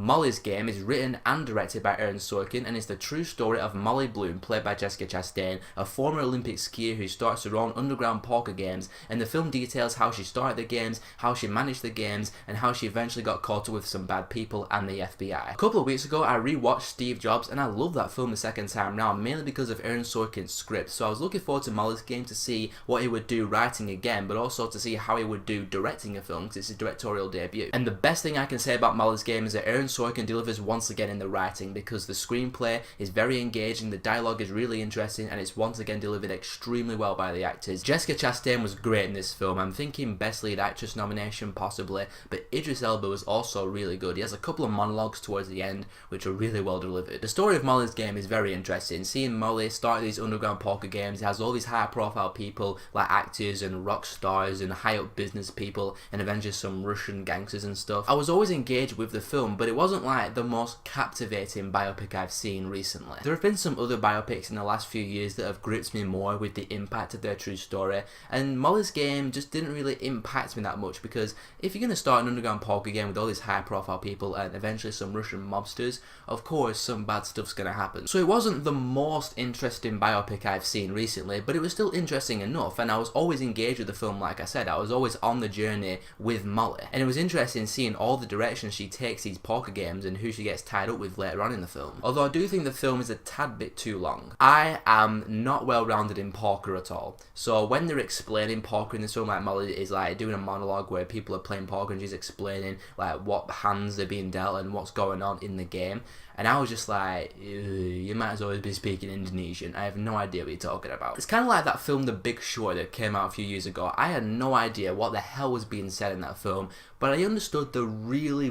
Molly's Game is written and directed by Aaron Sorkin and is the true story of Molly Bloom, played by Jessica Chastain, a former Olympic skier who starts her own underground poker games, and the film details how she started the games, how she managed the games, and how she eventually got caught up with some bad people and the FBI. A couple of weeks ago, I rewatched Steve Jobs, and I love that film the second time round, mainly because of Aaron Sorkin's script, so I was looking forward to Molly's Game to see what he would do writing again, but also to see how he would do directing a film, because it's his directorial debut. And the best thing I can say about Molly's Game is that Aaron Sorkin delivers once again in the writing, because the screenplay is very engaging, the dialogue is really interesting, and it's once again delivered extremely well by the actors. Jessica Chastain was great in this film. I'm thinking Best Lead Actress nomination possibly, but Idris Elba was also really good. He has a couple of monologues towards the end which are really well delivered. The story of Molly's Game is very interesting. Seeing Molly start these underground poker games, it has all these high profile people like actors and rock stars and high up business people, and eventually some Russian gangsters and stuff. I was always engaged with the film, but it wasn't like the most captivating biopic I've seen recently. There have been some other biopics in the last few years that have gripped me more with the impact of their true story, and Molly's Game just didn't really impact me that much, because if you're going to start an underground poker game with all these high profile people and eventually some Russian mobsters, of course some bad stuff's going to happen. So it wasn't the most interesting biopic I've seen recently, but it was still interesting enough, and I was always engaged with the film. Like I said, I was always on the journey with Molly, and it was interesting seeing all the directions she takes these poker games and who she gets tied up with later on in the film. Although I do think the film is a tad bit too long. I am not well rounded in poker at all, so when they're explaining poker in this film, like Molly is like doing a monologue where people are playing poker and she's explaining like what hands they're being dealt and what's going on in the game, and I was just like, you might as well be speaking Indonesian. I have no idea what you're talking about. It's kind of like that film The Big Short that came out a few years ago. I had no idea what the hell was being said in that film, but I understood the really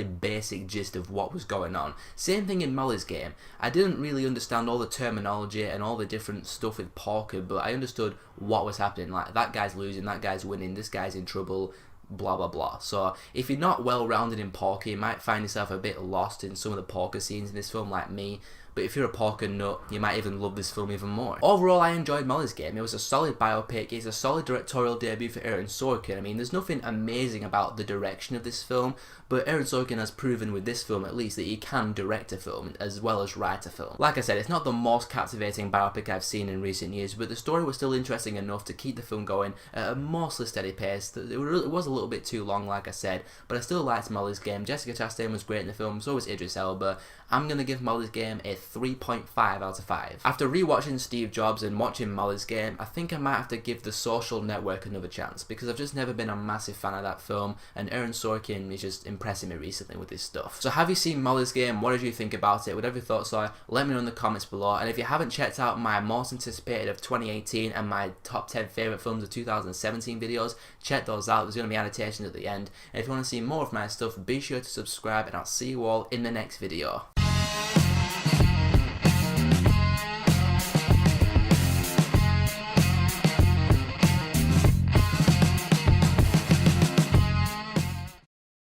basic gist of what was going on. Same thing in Molly's Game. I didn't really understand all the terminology and all the different stuff with poker, but I understood what was happening. Like, that guy's losing, that guy's winning, this guy's in trouble, blah blah blah. So if you're not well rounded in poker, you might find yourself a bit lost in some of the poker scenes in this film, like me. But if you're a poker nut, you might even love this film even more. Overall, I enjoyed Molly's Game. It was a solid biopic. It's a solid directorial debut for Aaron Sorkin. I mean, there's nothing amazing about the direction of this film, but Aaron Sorkin has proven with this film at least that he can direct a film as well as write a film. Like I said, it's not the most captivating biopic I've seen in recent years, but the story was still interesting enough to keep the film going at a mostly steady pace. It was a little bit too long, like I said, but I still liked Molly's Game. Jessica Chastain was great in the film, so was Idris Elba. I'm going to give Molly's Game a 3.5 out of 5. After rewatching Steve Jobs and watching Molly's Game, I think I might have to give The Social Network another chance, because I've just never been a massive fan of that film, and Aaron Sorkin is just impressing me recently with his stuff. So have you seen Molly's Game? What did you think about it? Whatever your thoughts are, let me know in the comments below. And if you haven't checked out my most anticipated of 2018 and my top 10 favourite films of 2017 videos, check those out. There's going to be annotations at the end. And if you want to see more of my stuff, be sure to subscribe, and I'll see you all in the next video.